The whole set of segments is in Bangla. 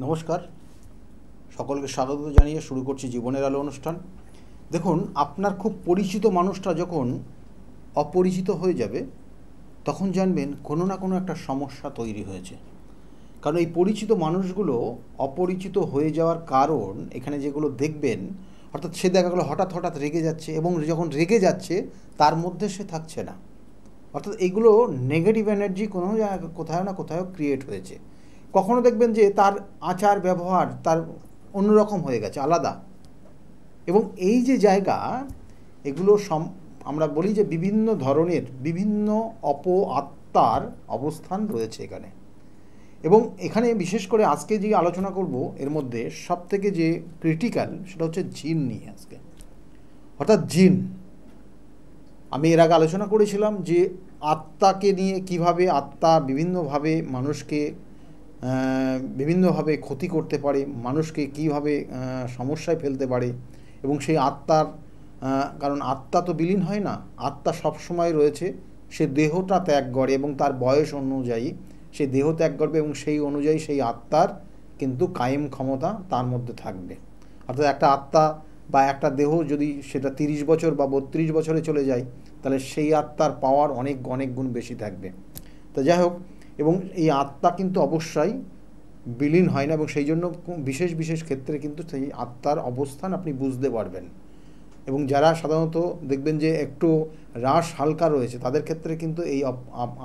নমস্কার, সকলকে স্বাগত জানিয়ে শুরু করছি জীবনের আলো অনুষ্ঠান। দেখুন, আপনার খুব পরিচিত মানুষটা যখন অপরিচিত হয়ে যাবে তখন জানবেন কোনো না কোনো একটা সমস্যা তৈরি হয়েছে। কারণ এই পরিচিত মানুষগুলো অপরিচিত হয়ে যাওয়ার কারণ এখানে যেগুলো দেখবেন, অর্থাৎ সে দেখা গেলো হঠাৎ হঠাৎ রেগে যাচ্ছে এবং যখন রেগে যাচ্ছে তার মধ্যে সে থাকছে না। অর্থাৎ এইগুলো নেগেটিভ এনার্জি কোথাও না কোথাও ক্রিয়েট হয়েছে। কখনো দেখবেন যে তার আচার ব্যবহার তার অন্যরকম হয়ে গেছে, আলাদা। এবং এই যে জায়গা, এগুলো আমরা বলি যে বিভিন্ন ধরনের বিভিন্ন আত্মার অবস্থান রয়েছে এখানে। এবং এখানে বিশেষ করে আজকে যে আলোচনা করব এর মধ্যে সবথেকে যে ক্রিটিক্যাল সেটা হচ্ছে জিন নিয়ে আজকে। অর্থাৎ জিন, আমি এর আগে আলোচনা করেছিলাম যে আত্মাকে নিয়ে কিভাবে আত্মা বিভিন্নভাবে মানুষকে বিভিন্নভাবে ক্ষতি করতে পারে, মানুষকে কিভাবে সমস্যায় ফেলতে পারে। এবং সেই আত্মার কারণ আত্মা তো বিলীন হয় না, আত্মা সবসময় রয়েছে, সে দেহটা ত্যাগ করে এবং তার বয়স অনুযায়ী সে দেহ ত্যাগ করবে এবং সেই অনুযায়ী সেই আত্মার কিন্তু কায়েম ক্ষমতা তার মধ্যে থাকবে। অর্থাৎ একটা আত্মা বা একটা দেহ যদি সেটা 30 বছর বা 32 বছরে চলে যায় তাহলে সেই আত্মার পাওয়ার অনেক অনেক গুণ বেশি থাকবে। তো যাই হোক, এবং এই আত্মা কিন্তু অবশ্যই বিলীন হয় না এবং সেই জন্য বিশেষ বিশেষ ক্ষেত্রে কিন্তু সেই আত্মার অবস্থান আপনি বুঝতে পারবেন। এবং যারা সাধারণত দেখবেন যে একটু রাশ হালকা রয়েছে তাদের ক্ষেত্রে কিন্তু এই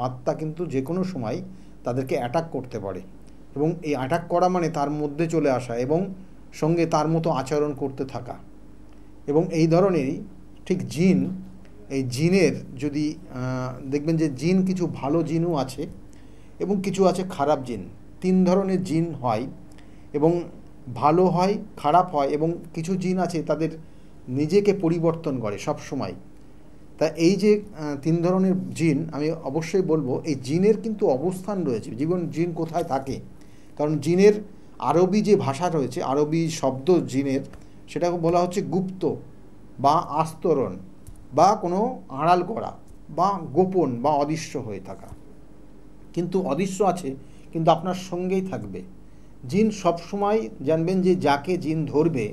আত্মা কিন্তু যে কোনো সময় তাদেরকে অ্যাটাক করতে পারে। এবং এই অ্যাটাক করা মানে তার মধ্যে চলে আসা এবং সঙ্গে তার মতো আচরণ করতে থাকা। এবং এই ধরনেরই ঠিক জিন, এই জিনের যদি দেখবেন যে জিন কিছু ভালো জিনও আছে এবং কিছু আছে খারাপ জিন। 3 ধরনের জিন হয় এবং ভালো হয়, খারাপ হয়, এবং কিছু জিন আছে তাদের নিজেকে পরিবর্তন করে সব সময়। তা এই যে 3 ধরনের জিন আমি অবশ্যই বলবো, এই জিনের কিন্তু অবস্থান রয়েছে, জিন কোথায় থাকে। কারণ জিনের আরবি যে ভাষা রয়েছে, আরবি শব্দ জিনের, সেটাকে বলা হচ্ছে গুপ্ত বা আস্তরণ বা কোনো আড়াল করা বা গোপন বা অদৃশ্য হয়ে থাকা। কিন্তু অদৃশ্য আছে কিন্তু আপনার সঙ্গেই থাকবে। জিন সবসময় জানবেন যে যাকে জিন ধরবে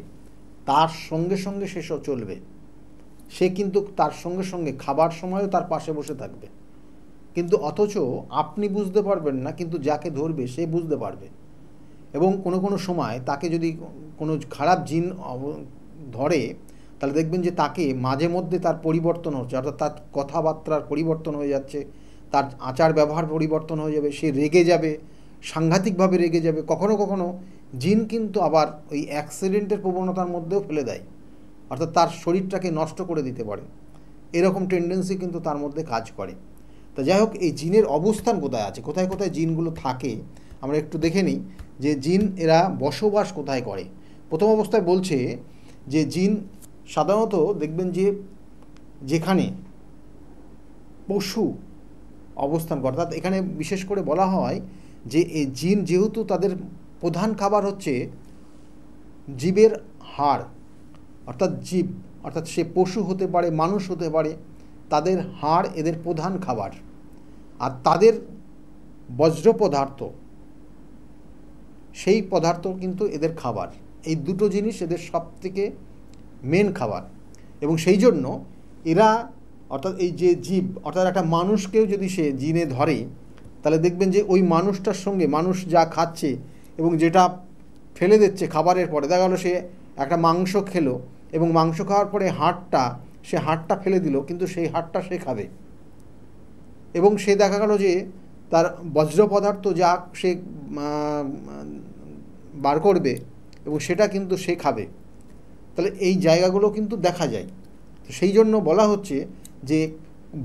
তার সঙ্গে সঙ্গে সে চলবে, সে কিন্তু তার সঙ্গে সঙ্গে খাবার সময়ও তার পাশে বসে থাকবে। কিন্তু অথচ আপনি বুঝতে পারবেন না, কিন্তু যাকে ধরবে সে বুঝতে পারবে। এবং কোনো কোনো সময় তাকে যদি কোনো খারাপ জিন ধরে তাহলে দেখবেন যে তাকে মাঝে মধ্যে তার পরিবর্তন হচ্ছে, অর্থাৎ তার কথাবার্তার পরিবর্তন হয়ে যাচ্ছে, তার আচার ব্যবহার পরিবর্তন হয়ে যাবে, সে রেগে যাবে, সাংঘাতিকভাবে রেগে যাবে। কখনো কখনো জিন কিন্তু আবার ওই অ্যাক্সিডেন্টের প্রবণতার মধ্যেও ফেলে দেয়, অর্থাৎ তার শরীরটাকে নষ্ট করে দিতে পারে। এরকম টেন্ডেন্সি কিন্তু তার মধ্যে কাজ করে। তা যাই হোক, এই জিনের অবস্থান কোথায় আছে, কোথায় কোথায় জিনগুলো থাকে আমরা একটু দেখে নিই যে জিন এরা বসবাস কোথায় করে। প্রথম অবস্থায় বলছে যে জিন সাধারণত দেখবেন যে যেখানে পশু অবস্থান করে, অর্থাৎ এখানে বিশেষ করে বলা হয় যে এই জিন যেহেতু তাদের প্রধান খাবার হচ্ছে জীবের হাড়, অর্থাৎ জীব, অর্থাৎ সে পশু হতে পারে, মানুষ হতে পারে, তাদের হাড় এদের প্রধান খাবার। আর তাদের বজ্র পদার্থ, সেই পদার্থ কিন্তু এদের খাবার। এই দুটো জিনিস এদের সবথেকে মেন খাবার। এবং সেই জন্য এরা, অর্থাৎ এই যে জীব, অর্থাৎ একটা মানুষকেও যদি সে জিনে ধরে তাহলে দেখবেন যে ওই মানুষটার সঙ্গে মানুষ যা খাচ্ছে এবং যেটা ফেলে দিচ্ছে খাবারের পরে, দেখা গেলো সে একটা মাংস খেলো এবং মাংস খাওয়ার পরে সে হাড়টা ফেলে দিল, কিন্তু সেই হাড়টা সে খাবে। এবং সে দেখা গেল যে তার বজ্র পদার্থ যা সে বার করবে এবং সেটা কিন্তু সে খাবে। তাহলে এই জায়গাগুলো কিন্তু দেখা যায়। তো সেই জন্য বলা হচ্ছে যে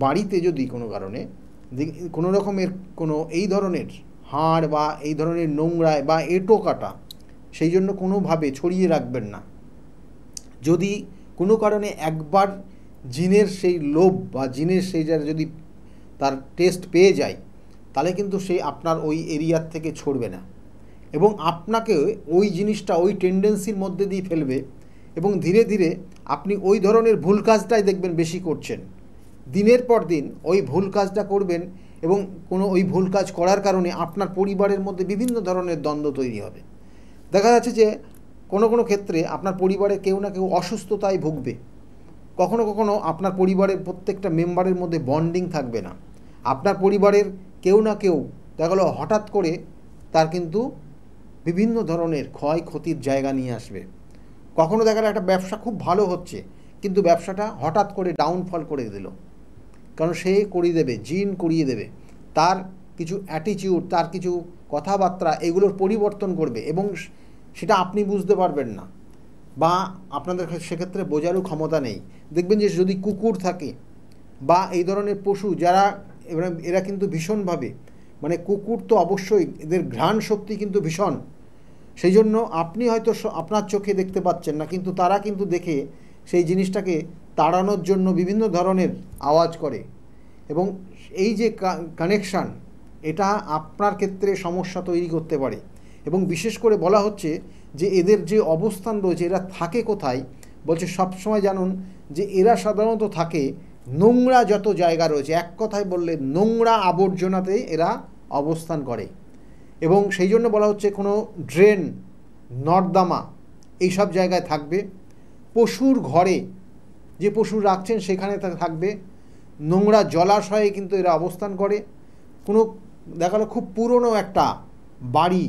বাড়িতে যদি কোনো কারণে কোনো রকমের কোনো এই ধরনের হাড় বা এই ধরনের নোংরা বা এঁটো কাটা, সেই জন্য কোনোভাবে ছড়িয়ে রাখবেন না। যদি কোনো কারণে একবার জিনের সেই লোভ বা জিনের সেই যদি তার টেস্ট পেয়ে যায় তাহলে কিন্তু সে আপনার ওই এরিয়ার থেকে ছড়বে না এবং আপনাকে ওই জিনিসটা ওই টেন্ডেন্সির মধ্যে দিয়ে ফেলবে। এবং ধীরে ধীরে আপনি ওই ধরনের ভুল কাজটাই দেখবেন বেশি করছেন, দিনের পর দিন ওই ভুল কাজটা করবেন এবং কোনো ওই ভুল কাজ করার কারণে আপনার পরিবারের মধ্যে বিভিন্ন ধরনের দ্বন্দ্ব তৈরি হবে। দেখা যাচ্ছে যে কোনো কোনো ক্ষেত্রে আপনার পরিবারে কেউ না কেউ অসুস্থতায় ভুগবে, কখনো কখনো আপনার পরিবারের প্রত্যেকটা মেম্বারের মধ্যে বন্ডিং থাকবে না, আপনার পরিবারের কেউ না কেউ দেখা গেলো হঠাৎ করে তার কিন্তু বিভিন্ন ধরনের ক্ষয়ক্ষতির জায়গা নিয়ে আসবে। কখনো দেখা গেলো একটা ব্যবসা খুব ভালো হচ্ছে, কিন্তু ব্যবসাটা হঠাৎ করে ডাউনফল করে দিল, কারণ সে করিয়ে দেবে, জিন করিয়ে দেবে, তার কিছু অ্যাটিটিউড, তার কিছু কথাবার্তা এগুলোর পরিবর্তন করবে এবং সেটা আপনি বুঝতে পারবেন না, বা আপনাদের সেক্ষেত্রে বোঝারও ক্ষমতা নেই। দেখবেন যে যদি কুকুর থাকে বা এই ধরনের পশু যারা, এরা কিন্তু ভীষণভাবে, মানে কুকুর তো অবশ্যই, এদের ঘ্রাণ শক্তি কিন্তু ভীষণ, সেই জন্য আপনি হয়তো আপনার চোখে দেখতে পাচ্ছেন না, কিন্তু তারা কিন্তু দেখে সেই জিনিসটাকে তাড়ানোর জন্য বিভিন্ন ধরনের আওয়াজ করে, এবং এই যে কানেকশান, এটা আপনার ক্ষেত্রে সমস্যা তৈরি করতে পারে। এবং বিশেষ করে বলা হচ্ছে যে এদের যে অবস্থান রয়েছে, এরা থাকে কোথায় বলছে, সবসময় জানুন যে এরা সাধারণত থাকে নোংরা যত জায়গা রয়েছে, এক কথায় বললে নোংরা আবর্জনাতেই এরা অবস্থান করে। এবং সেই জন্য বলা হচ্ছে কোনো ড্রেন, নর্দমা এইসব জায়গায় থাকবে, পশুর ঘরে যে পশু রাখছেন সেখানে থাকবে, নোংরা জলাশয়ে কিন্তু এরা অবস্থান করে, কোনো দেখালো খুব পুরনো একটা বাড়ি,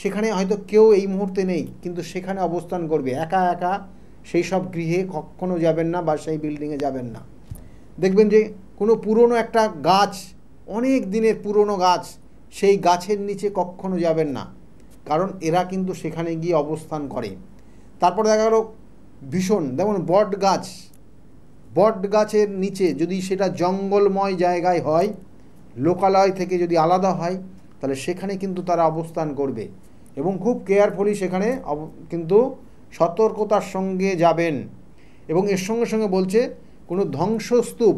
সেখানে হয়তো কেউ এই মুহূর্তে নেই, কিন্তু সেখানে অবস্থান করবে একা একা, সেই সব গৃহে কখনো যাবেন না বা সেই বিল্ডিংয়ে যাবেন না। দেখবেন যে কোনো পুরনো একটা গাছ, অনেক দিনের পুরনো গাছ, সেই গাছের নিচে কখনো যাবেন না, কারণ এরা কিন্তু সেখানে গিয়ে অবস্থান করে। তারপর দেখা গেল ভীষণ, যেমন বট গাছ, বট গাছের নিচে যদি সেটা জঙ্গলময় জায়গায় হয়, লোকালয় থেকে যদি আলাদা হয়, তাহলে সেখানে কিন্তু তারা অবস্থান করবে এবং খুব কেয়ারফুলি সেখানে কিন্তু সতর্কতার সঙ্গে যাবেন। এবং এর সঙ্গে সঙ্গে বলছে কোনো ধ্বংসস্তূপ,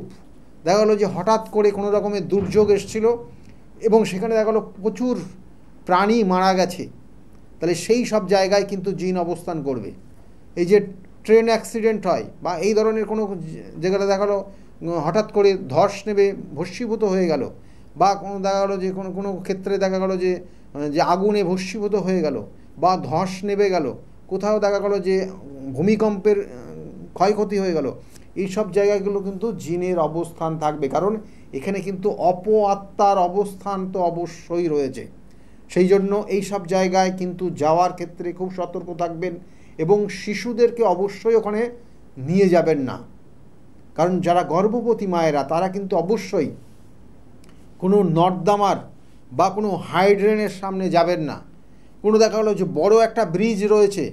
দেখা গেলো যে হঠাৎ করে কোনো রকমের দুর্যোগ এসেছিল এবং সেখানে দেখা গেলো প্রচুর প্রাণী মারা গেছে, তাহলে সেই সব জায়গায় কিন্তু জিন অবস্থান করবে। এই যে ট্রেন অ্যাক্সিডেন্ট হয় বা এই ধরনের কোনো জায়গাটা দেখা গেলো হঠাৎ করে ধস নেবে, ভস্মীভূত হয়ে গেল, বা কোনো দেখা গেলো যে কোনো ক্ষেত্রে দেখা গেলো যে আগুনে ভস্মীভূত হয়ে গেল, বা ধস নেবে গেল, কোথাও দেখা গেলো যে ভূমিকম্পের ক্ষয়ক্ষতি হয়ে গেল, এই সব জায়গাগুলো কিন্তু জিনের অবস্থান থাকবে, কারণ এখানে কিন্তু আত্মার অবস্থান তো অবশ্যই রয়েছে। সেই জন্য এই সব জায়গায় কিন্তু যাওয়ার ক্ষেত্রে খুব সতর্ক থাকবেন এবং শিশুদেরকে অবশ্যই ওখানে নিয়ে যাবেন না, কারণ যারা গর্ভবতী মায়েরা তারা কিন্তু অবশ্যই কোনো নর্দমার বা কোনো হাইড্রেনের সামনে যাবেন না। কোনো দেখা গেলো যে বড় একটা ব্রিজ রয়েছে,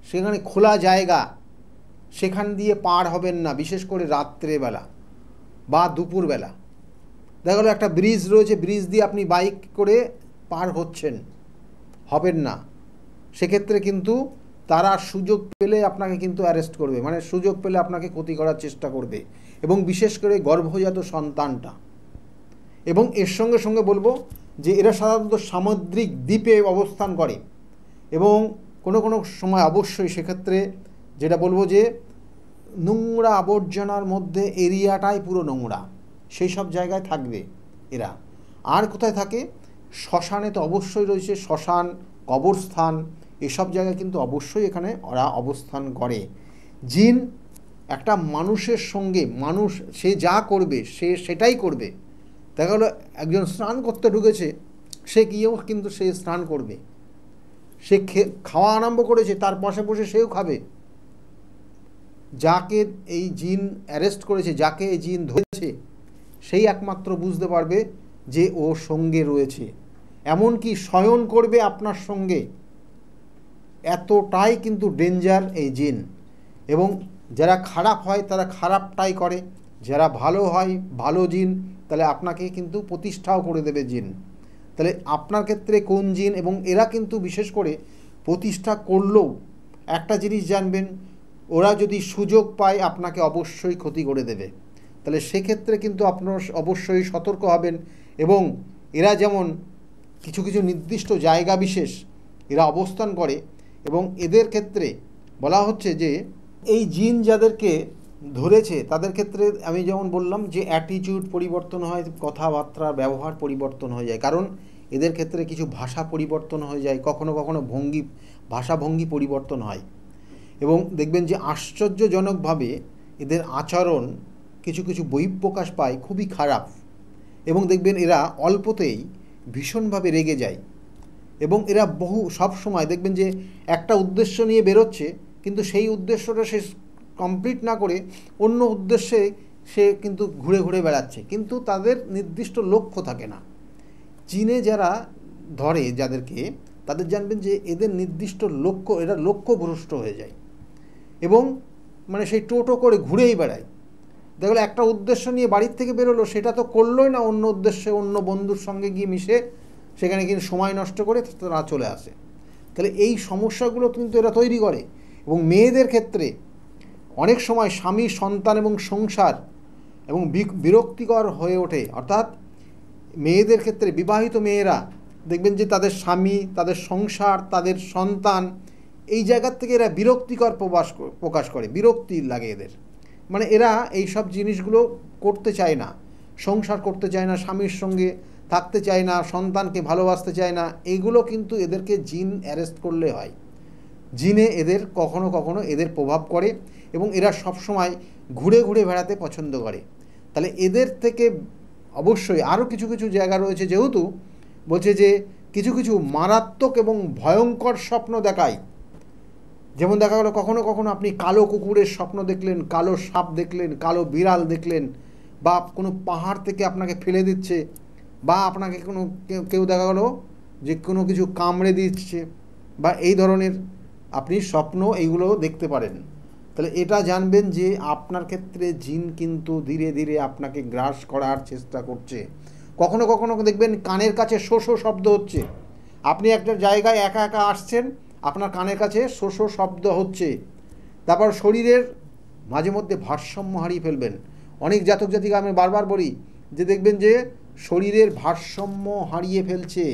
সেখানে খোলা জায়গা, সেখান দিয়ে পার হবেন না, বিশেষ করে রাত্রেবেলা বা দুপুরবেলা। দেখা গেলো একটা ব্রিজ রয়েছে, ব্রিজ দিয়ে আপনি বাইক করে পার হবেন না, সেক্ষেত্রে কিন্তু তারা সুযোগ পেলে আপনাকে কিন্তু অ্যারেস্ট করবে, মানে সুযোগ পেলে আপনাকে ক্ষতি করার চেষ্টা করবে, এবং বিশেষ করে গর্ভজাত সন্তানটা। এবং এর সঙ্গে সঙ্গে বলবো যে এরা সাধারণত সামুদ্রিক দ্বীপে অবস্থান করে, এবং কোনো কোনো সময় অবশ্যই সেক্ষেত্রে যেটা বলবো যে নোংরা আবর্জনার মধ্যে এরিয়াটাই পুরো নোংরা, সেই সব জায়গায় থাকবে এরা। আর কোথায় থাকে? শ্মশানে তো অবশ্যই রয়েছে, শ্মশান, কবরস্থান, এসব জায়গায় কিন্তু অবশ্যই এখানে ওরা অবস্থান করে। জিন একটা মানুষের সঙ্গে, মানুষ সে যা করবে সে সেটাই করবে। দেখা গেলো একজন স্নান করতে ঢুকেছে, সে গিয়েও কিন্তু সে স্নান করবে, সে খাওয়া আরম্ভ করেছে, তার পাশে বসে সেও খাবে। যাকে এই জিন অ্যারেস্ট করেছে, যাকে এই জিন ধরেছে, সেই একমাত্র বুঝতে পারবে যে ও সঙ্গে রয়েছে, এমনকি শয়ন করবে আপনার সঙ্গে। এতটাই কিন্তু ডেঞ্জার এই জিন। এবং যারা খারাপ হয় তারা খারাপটাই করে, যারা ভালো হয়, ভালো জিন, তাহলে আপনাকে কিন্তু প্রতিষ্ঠাও করে দেবে জিন। তাহলে আপনার ক্ষেত্রে কোন জিন, এবং এরা কিন্তু বিশেষ করে প্রতিষ্ঠা করলেও একটা জিনিস জানবেন, ওরা যদি সুযোগ পায় আপনাকে অবশ্যই ক্ষতি করে দেবে। তাহলে সেক্ষেত্রে কিন্তু আপনারা অবশ্যই সতর্ক হবেন। এবং এরা যেমন কিছু কিছু নির্দিষ্ট জায়গা বিশেষ এরা অবস্থান করে, এবং এদের ক্ষেত্রে বলা হচ্ছে যে এই জিন যাদেরকে ধরেছে তাদের ক্ষেত্রে আমি যেমন বললাম যে অ্যাটিটিউড পরিবর্তন হয়, কথাবার্তার ব্যবহার পরিবর্তন হয়ে যায়, কারণ এদের ক্ষেত্রে কিছু ভাষা পরিবর্তন হয়ে যায়, কখনো কখনো ভাষাভঙ্গি পরিবর্তন হয়, এবং দেখবেন যে আশ্চর্যজনকভাবে এদের আচরণ কিছু কিছু বহিঃপ্রকাশ পায় খুবই খারাপ, এবং দেখবেন এরা অল্পতেই ভীষণভাবে রেগে যায়, এবং এরা সব সময় দেখবেন যে একটা উদ্দেশ্য নিয়ে বেরোচ্ছে, কিন্তু সেই উদ্দেশ্যটা সে কমপ্লিট না করে অন্য উদ্দেশ্যে সে কিন্তু ঘুরে ঘুরে বেড়াচ্ছে, কিন্তু তাদের নির্দিষ্ট লক্ষ্য থাকে না। চীনে যারা ধরে যাদেরকে, তাদের জানবেন যে এদের নির্দিষ্ট লক্ষ্য, এরা লক্ষ্যভ্রষ্ট হয়ে যায় এবং মানে সেই টোটো করে ঘুরেই বেড়ায়। দেখা গেলো একটা উদ্দেশ্য নিয়ে বাড়ির থেকে বেরোলো, সেটা তো করলোই না, অন্য উদ্দেশ্যে অন্য বন্ধুর সঙ্গে গিয়ে মিশে সেখানে কিন্তু সময় নষ্ট করে তারা চলে আসে। তাহলে এই সমস্যাগুলো কিন্তু এরা তৈরি করে। এবং মেয়েদের ক্ষেত্রে অনেক সময় স্বামী, সন্তান এবং সংসার এবং বিরক্তিকর হয়ে ওঠে, অর্থাৎ মেয়েদের ক্ষেত্রে বিবাহিত মেয়েরা দেখবেন যে তাদের স্বামী, তাদের সংসার, তাদের সন্তান, এই জায়গার থেকে এরা বিরক্তিকর প্রকাশ করে, বিরক্তি লাগে এদের, মানে এরা এই সব জিনিসগুলো করতে চায় না, সংসার করতে চায় না, স্বামীর সঙ্গে থাকতে চায় না, সন্তানকে ভালোবাসতে চায় না। এইগুলো কিন্তু এদেরকে জিন অ্যারেস্ট করলে হয়। জিনে এদের কখনো কখনো এদের প্রভাব করে এবং এরা সবসময় ঘুরে ঘুরে বেড়াতে পছন্দ করে। তাহলে এদের থেকে অবশ্যই আরও কিছু কিছু জায়গা রয়েছে, যেহেতু বলছে যে কিছু কিছু মারাত্মক এবং ভয়ঙ্কর স্বপ্ন দেখায়। যেমন দেখা গেলো কখনো কখনো আপনি কালো কুকুরের স্বপ্ন দেখলেন, কালো সাপ দেখলেন, কালো বিড়াল দেখলেন, বা কোনো পাহাড় থেকে আপনাকে ফেলে দিচ্ছে, বা আপনাকে কোনো কেউ দেখা গেলো যে কোনো কিছু কামড়ে দিচ্ছে, বা এই ধরনের আপনি স্বপ্ন এইগুলো দেখতে পারেন। তাহলে এটা জানবেন যে আপনার ক্ষেত্রে জিন কিন্তু ধীরে ধীরে আপনাকে গ্রাস করার চেষ্টা করছে। কখনো কখনো দেখবেন কানের কাছে শো শো শব্দ হচ্ছে, আপনি একটা জায়গায় একা একা আসছেন, আপনার কানের কাছে শো শো শব্দ হচ্ছে। তারপর শরীরের মাঝে মধ্যে ভারসাম্য হারিয়ে ফেলবেন। অনেক জাতক জাতিকা আমি বারবার বলি যে দেখবেন যে শরীরের ভারসাম্য হারিয়ে ফেলছে।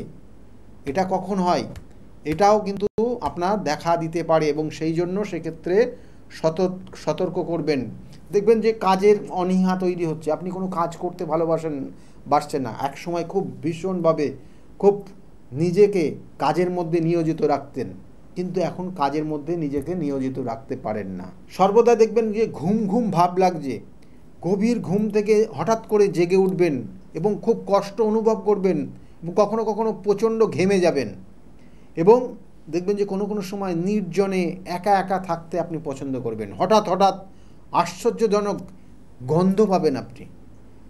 এটা কখন হয়? এটাও কিন্তু আপনার দেখা দিতে পারে, এবং সেই জন্য সেক্ষেত্রে সতর্ক করবেন। দেখবেন যে কাজের অনীহা তৈরি হচ্ছে, আপনি কোনো কাজ করতে বাসছেন না, এক সময় খুব ভীষণভাবে খুব নিজেকে কাজের মধ্যে নিয়োজিত রাখতেন, কিন্তু এখন কাজের মধ্যে নিজেকে নিয়োজিত রাখতে পারেন না। সর্বদা দেখবেন যে ঘুম ঘুম ভাব লাগছে, গভীর ঘুম থেকে হঠাৎ করে জেগে উঠবেন এবং খুব কষ্ট অনুভব করবেন, এবং কখনো কখনো প্রচণ্ড ঘেমে যাবেন, এবং দেখবেন যে কোনো কোনো সময় নির্জনে একা একা থাকতে আপনি পছন্দ করবেন। হঠাৎ হঠাৎ আশ্চর্যজনক গন্ধ পাবেন আপনি,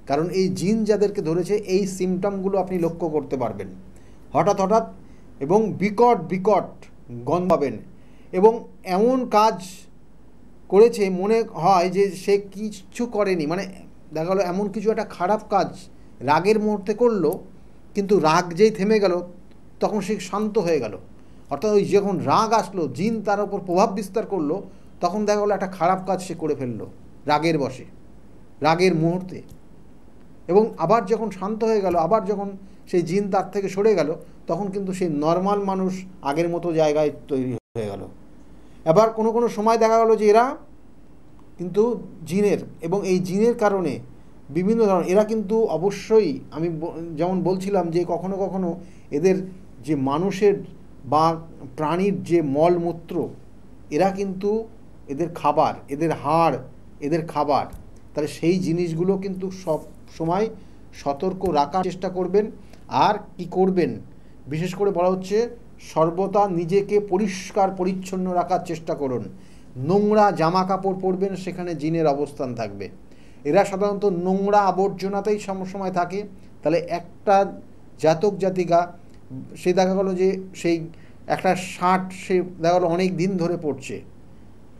কারণ এই জিন যাদেরকে ধরেছে এই সিমটমগুলো আপনি লক্ষ্য করতে পারবেন। হঠাৎ হঠাৎ এবং বিকট বিকট গন্ধ পাবেন, এবং এমন কাজ করেছে মনে হয় যে সে কিছু করেনি, মানে দেখা গেলো এমন কিছু একটা খারাপ কাজ রাগের মুহূর্তে করলো, কিন্তু রাগ যেই থেমে গেল তখন সে শান্ত হয়ে গেল। অর্থাৎ ওই যখন রাগ আসলো, জিন তার উপর প্রভাব বিস্তার করলো, তখন দেখা গেলো একটা খারাপ কাজ সে করে ফেললো রাগের বশে, রাগের মুহূর্তে। এবং আবার যখন শান্ত হয়ে গেল, আবার যখন সেই জিন তার থেকে সরে গেল, তখন কিন্তু সেই নর্মাল মানুষ আগের মতো জায়গায় তৈরি হয়ে গেল। আবার কোনো কোনো সময় দেখা গেলো যে এরা কিন্তু জিনের, এবং এই জিনের কারণে বিভিন্ন ধরনের এরা কিন্তু অবশ্যই আমি যেমন বলছিলাম যে কখনো কখনো এদের যে মানুষের বা প্রাণীর যে মলমূত্র, এরা কিন্তু এদের খাবার, এদের হাড় এদের খাবার। তাহলে সেই জিনিসগুলো কিন্তু সব সময় সতর্ক রাখার চেষ্টা করবেন। আর কি করবেন, বিশেষ করে বলা হচ্ছে সর্বদা নিজেকে পরিষ্কার পরিচ্ছন্ন রাখার চেষ্টা করুন। নোংরা জামা কাপড় পরবেন, সেখানে জিনের অবস্থান থাকবে। এরা সাধারণত নোংরা আবর্জনাতেই সময় থাকে। তাহলে একটা জাতক জাতিকা সে দেখা গেলো যে সেই একটা শার্ট সে দেখা গেলো অনেক দিন ধরে পরছে,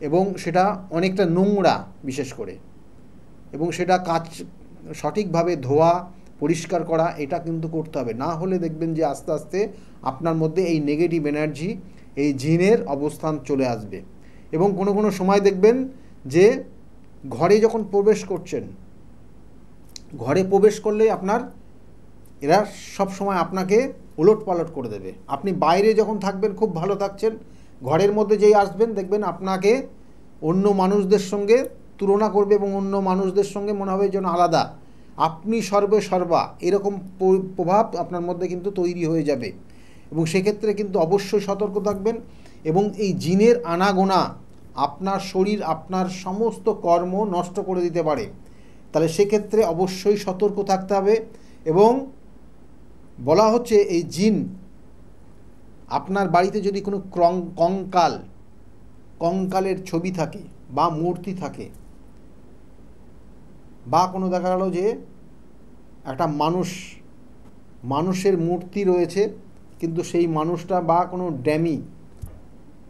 এবং সেটা অনেকটা নোংরা বিশেষ করে, এবং সেটা সঠিকভাবে ধোয়া পরিষ্কার করা এটা কিন্তু করতে হবে। না হলে দেখবেন যে আস্তে আস্তে আপনার মধ্যে এই নেগেটিভ এনার্জি, এই জিনের অবস্থান চলে আসবে। এবং কোনো কোনো সময় দেখবেন যে ঘরে যখন প্রবেশ করছেন, ঘরে প্রবেশ করলেই আপনার এরা সব সময় আপনাকে উলটপালট করে দেবে। আপনি বাইরে যখন থাকবেন খুব ভালো থাকছেন, ঘরের মধ্যে যেই আসবেন দেখবেন আপনাকে অন্য মানুষদের সঙ্গে তুলনা করবে, এবং অন্য মানুষদের সঙ্গে মনে হবে যেন আলাদা। আপনি সর্বে সর্বা এরকম প্রভাব আপনার মধ্যে কিন্তু তৈরি হয়ে যাবে। এবং সেক্ষেত্রে কিন্তু অবশ্যই সতর্ক থাকবেন। এবং এই জিনের আনাগোনা আপনার শরীর, আপনার সমস্ত কর্ম নষ্ট করে দিতে পারে। তাহলে সেক্ষেত্রে অবশ্যই সতর্ক থাকতে হবে। এবং বলা হচ্ছে এই জিন আপনার বাড়িতে যদি কোনো কঙ্কালের ছবি থাকে বা মূর্তি থাকে, বা কোনো দেখা গেল যে একটা মানুষের মূর্তি রয়েছে, কিন্তু সেই মানুষটা বা কোনো ড্যামি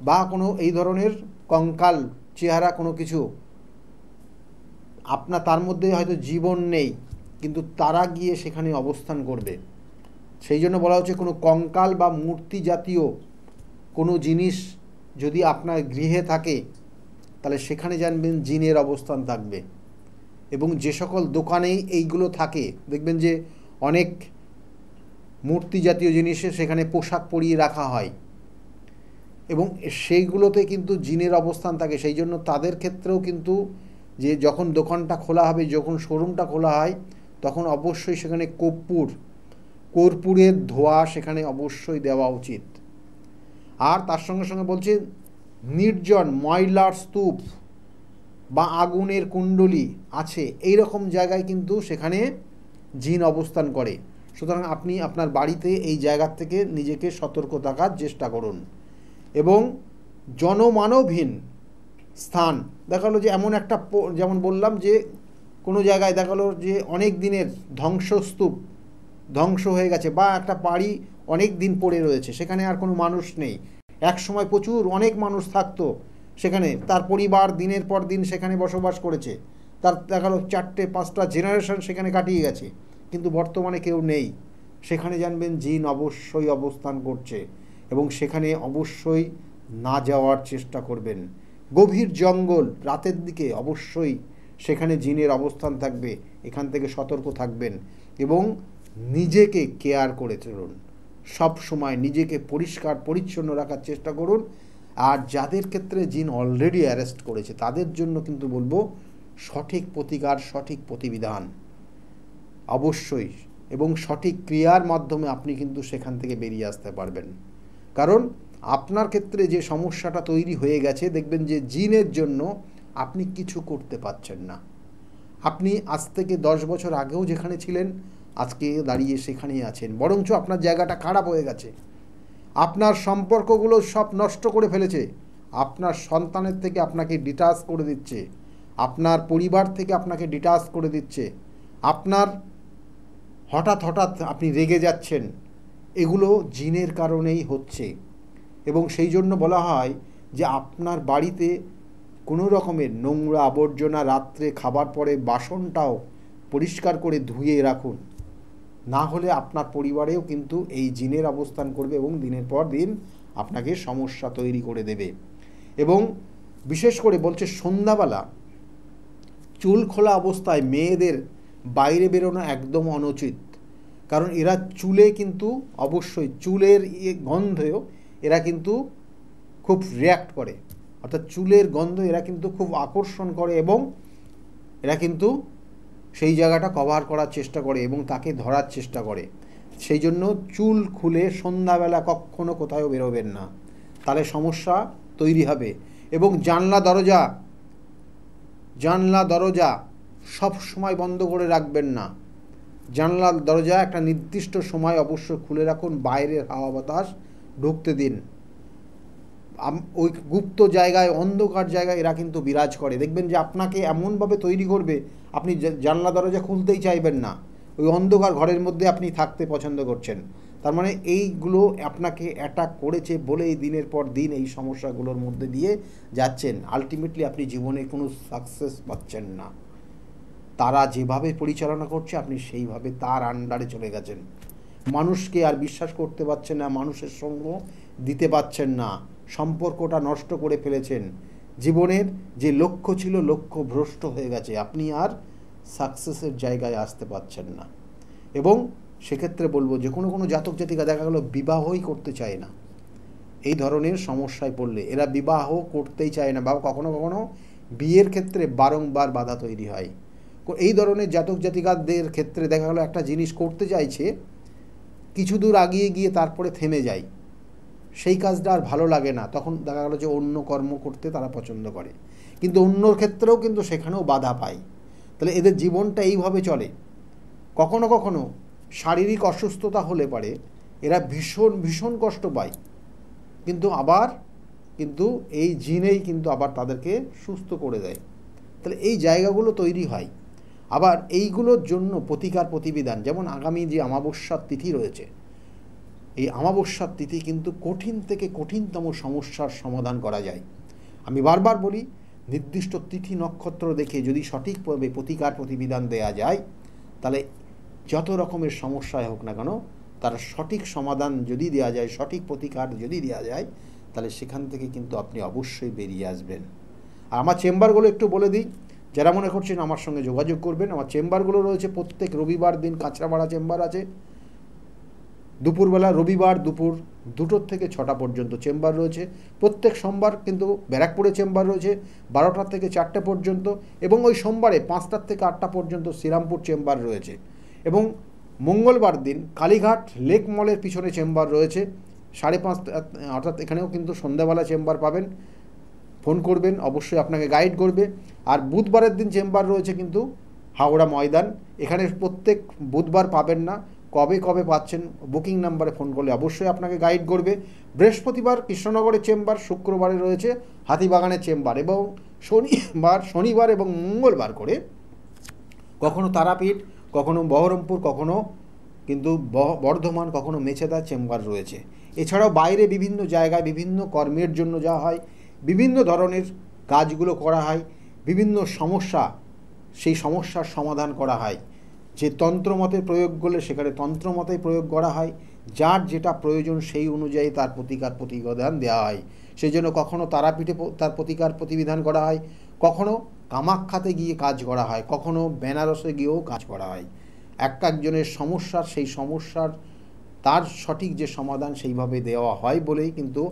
বা কোনো এই ধরনের কঙ্কাল চেহারা কোনো কিছু আপনার, তার মধ্যে হয়তো জীবন নেই, কিন্তু তারা গিয়ে সেখানে অবস্থান করবে। সেই জন্য বলা হচ্ছে কোনো কঙ্কাল বা মূর্তি জাতীয় কোনো জিনিস যদি আপনার গৃহে থাকে, তাহলে সেখানে জানবেন জিনের অবস্থান থাকবে। এবং যে সকল দোকানেই এইগুলো থাকে, দেখবেন যে অনেক মূর্তি জাতীয় জিনিসে সেখানে পোশাক পরিয়ে রাখা হয়, এবং সেইগুলোতে কিন্তু জিনের অবস্থান থাকে। সেই জন্য তাদের ক্ষেত্রেও কিন্তু যে যখন দোকানটা খোলা হবে, যখন শোরুমটা খোলা হয়, তখন অবশ্যই সেখানে কর্পূরের ধোঁয়া সেখানে অবশ্যই দেওয়া উচিত। আর তার সঙ্গে সঙ্গে বলছে নির্জন ময়লার স্তূপ বা আগুনের কুণ্ডলী আছে, এই রকম জায়গায় কিন্তু সেখানে জিন অবস্থান করে। সুতরাং আপনি আপনার বাড়িতে এই জায়গার থেকে নিজেকে সতর্ক থাকার চেষ্টা করুন। এবং জনমানবহীন স্থান, দেখালো যে এমন একটা, যেমন বললাম যে কোনো জায়গায় দেখালো যে অনেক দিনের ধ্বংসস্তূপ ধ্বংস হয়ে গেছে, বা একটা বাড়ি অনেক দিন পড়ে রয়েছে, সেখানে আর কোনো মানুষ নেই। এক সময় প্রচুর অনেক মানুষ থাকতো সেখানে, তার পরিবার দিনের পর দিন সেখানে বসবাস করেছে, তার দেখালো 4-5টা জেনারেশন সেখানে কাটিয়ে গেছে, কিন্তু বর্তমানে কেউ নেই। সেখানে জানবেন জিন অবশ্যই অবস্থান করছে, এবং সেখানে অবশ্যই না যাওয়ার চেষ্টা করবেন। গভীর জঙ্গল রাতের দিকে অবশ্যই সেখানে জিনের অবস্থান থাকবে, এখান থেকে সতর্ক থাকবেন। এবং নিজেকে কেয়ার করে চলুন, সব সময় নিজেকে পরিষ্কার পরিচ্ছন্ন রাখার চেষ্টা করুন। আর যাদের ক্ষেত্রে জিন অলরেডি অ্যারেস্ট করেছে তাদের জন্য কিন্তু বলবো সঠিক প্রতিকার, সঠিক প্রতিবিধান অবশ্যই, এবং সঠিক ক্রিয়ার মাধ্যমে আপনি কিন্তু সেখান থেকে বেরিয়ে আসতে পারবেন। কারণ আপনার ক্ষেত্রে যে সমস্যাটা তৈরি হয়ে গেছে, দেখবেন যে জিনের জন্য আপনি কিছু করতে পারছেন না। আপনি আজ থেকে 10 বছর আগেও যেখানে ছিলেন, আজকে দাঁড়িয়ে সেখানেই আছেন, বরঞ্চ আপনার জায়গাটা খারাপ হয়ে গেছে। আপনার সম্পর্কগুলো সব নষ্ট করে ফেলেছে, আপনার সন্তানের থেকে আপনাকে ডিটাচ করে দিচ্ছে, আপনার পরিবার থেকে আপনাকে ডিটাচ করে দিচ্ছে, আপনার হঠাৎ আপনি রেগে যাচ্ছেন, এগুলো জিনের কারণেই হচ্ছে। এবং সেই জন্য বলা হয় যে আপনার বাড়িতে কোনো রকমের নোংরা আবর্জনা রাত্রে খাবার পরে বাসনটাও পরিষ্কার করে ধুয়ে রাখুন, না হলে আপনার পরিবারেও কিন্তু এই জিনের অবস্থান করবে এবং দিনের পর দিন আপনাকে সমস্যা তৈরি করে দেবে। এবং বিশেষ করে বলছে সন্ধ্যাবেলা চুল খোলা অবস্থায় মেয়েদের বাইরে বেরোনো একদম অনুচিত। কারণ এরা চুলে কিন্তু অবশ্যই চুলের গন্ধেও এরা কিন্তু খুব রিয়্যাক্ট করে, অর্থাৎ চুলের গন্ধ এরা কিন্তু খুব আকর্ষণ করে, এবং এরা কিন্তু সেই জায়গাটা কভার করার চেষ্টা করে এবং তাকে ধরার চেষ্টা করে। সেই জন্য চুল খুলে সন্ধ্যাবেলা কখনো কোথাও বেরোবেন না, তাহলে সমস্যা তৈরি হবে। এবং জানলা দরজা সব সময় বন্ধ করে রাখবেন না। জানলা দরজা একটা নির্দিষ্ট সময় অবশ্য খুলে রাখুন, বাইরের হাওয়া বাতাস ঢুকতে দিন। ওই গুপ্ত জায়গায়, অন্ধকার জায়গায় এরা কিন্তু বিরাজ করে, দেখবেন যে আপনাকে এমনভাবে তৈরি করবে আপনি জানলা দরজা খুলতেই চাইবেন না, ওই অন্ধকার ঘরের মধ্যে আপনি থাকতে পছন্দ করছেন। তার মানে এইগুলো আপনাকে অ্যাটাক করেছে বলেই দিনের পর দিন এই সমস্যাগুলোর মধ্যে দিয়ে যাচ্ছেন। আলটিমেটলি আপনি জীবনে কোনো সাকসেস পাচ্ছেন না। তারা যেভাবে পরিচালনা করছে আপনি সেইভাবে তার আন্ডারে চলে গেছেন। মানুষকে আর বিশ্বাস করতে পারছেন না, মানুষের সঙ্গ দিতে পারছেন না, সম্পর্কটা নষ্ট করে ফেলেছেন। জীবনের যে লক্ষ্য ছিল, লক্ষ্য ভ্রষ্ট হয়ে গেছে, আপনি আর সাকসেসের জায়গায় আসতে পারছেন না। এবং সেক্ষেত্রে বলবো যে কোনো জাতক জাতিকা দেখা গেল বিবাহই করতে চায় না, এই ধরনের সমস্যায় পড়লে এরা বিবাহ করতেই চায় না, বা কখনো কখনো বিয়ের ক্ষেত্রে বারংবার বাধা তৈরি হয়। এই ধরনের জাতক জাতিকাদের ক্ষেত্রে দেখা গেলো একটা জিনিস করতে চাইছে, কিছু দূর আগিয়ে গিয়ে তারপরে থেমে যায়, সেই কাজটা আর ভালো লাগে না, তখন দেখা গেলো যে অন্য কর্ম করতে তারা পছন্দ করে, কিন্তু অন্যর ক্ষেত্রেও কিন্তু সেখানেও বাধা পায়। তাহলে এদের জীবনটা এইভাবে চলে। কখনো কখনো শারীরিক অসুস্থতা হলে পারে এরা ভীষণ ভীষণ কষ্ট পায়, কিন্তু আবার কিন্তু এই জিনেই কিন্তু আবার তাদেরকে সুস্থ করে দেয়। তাহলে এই জায়গাগুলো তৈরি হয়। আবার এইগুলোর জন্য প্রতিকার প্রতিবিধান, যেমন আগামী যে অমাবস্যার তিথি রয়েছে, এই অমাবস্যার তিথি কিন্তু কঠিন থেকে কঠিনতম সমস্যার সমাধান করা যায়। আমি বারবার বলি, নির্দিষ্ট তিথি নক্ষত্র দেখে যদি সঠিকভাবে প্রতিকার প্রতিবিধান দেয়া যায়, তাহলে যত রকমের সমস্যায় হোক না কেন তার সঠিক সমাধান যদি দেওয়া যায়, সঠিক প্রতিকার যদি দেওয়া যায়, তাহলে সেখান থেকে কিন্তু আপনি অবশ্যই বেরিয়ে আসবেন। আর আমার চেম্বারগুলো একটু বলে দিই, যারা মনে করছেন আমার সঙ্গে যোগাযোগ করবেন। আমার চেম্বারগুলো রয়েছে প্রত্যেক রবিবার দিন কাঁচরাপাড়া চেম্বার আছে, দুপুরবেলা রবিবার দুপুর 2টো থেকে 6টা পর্যন্ত চেম্বার রয়েছে। প্রত্যেক সোমবার কিন্তু ব্যারাকপুরে চেম্বার রয়েছে 12টা থেকে 4টে পর্যন্ত, এবং ওই সোমবারে 5টা থেকে 8টা পর্যন্ত শ্রীরামপুর চেম্বার রয়েছে। এবং মঙ্গলবার দিন কালীঘাট লেক মলের পিছনে চেম্বার রয়েছে 5:30, অর্থাৎ এখানেও কিন্তু সন্ধ্যাবেলা চেম্বার পাবেন। ফোন করবেন, অবশ্যই আপনাকে গাইড করবে। আর বুধবারের দিন চেম্বার রয়েছে কিন্তু হাওড়া ময়দান, এখানে প্রত্যেক বুধবার পাবেন না, কবে কবে পাচ্ছেন বুকিং নাম্বারে ফোন করলে অবশ্যই আপনাকে গাইড করবে। বৃহস্পতিবার কৃষ্ণনগরের চেম্বার, শুক্রবারে রয়েছে হাতিবাগানের চেম্বার, এবং শনিবার এবং মঙ্গলবার করে কখনো তারাপীঠ, কখনো বহরমপুর, কখনো কিন্তু বর্ধমান, কখনো মেছেদা চেম্বার রয়েছে। এছাড়াও বাইরে বিভিন্ন জায়গায় বিভিন্ন কর্মের জন্য যাওয়া হয়, বিভিন্ন ধরনের কাজগুলো করা হয়, বিভিন্ন সমস্যা, সেই সমস্যার সমাধান করা হয়। যে তন্ত্রমতে প্রয়োগ করলে সেখানে তন্ত্রমতে প্রয়োগ করা হয়, যার যেটা প্রয়োজন সেই অনুযায়ী তার প্রতিকার প্রতিবিধান দেওয়া হয়। সেই জন্য কখনো তারাপীঠে তার প্রতিকার প্রতিবিধান করা হয়, কখনো কামাখ্যাতে গিয়ে কাজ করা হয়, কখনো বেনারসে গিয়েও কাজ করা হয়। একজনের সমস্যার সেই সমস্যার তার সঠিক যে সমাধান সেইভাবে দেওয়া হয় বলেই কিন্তু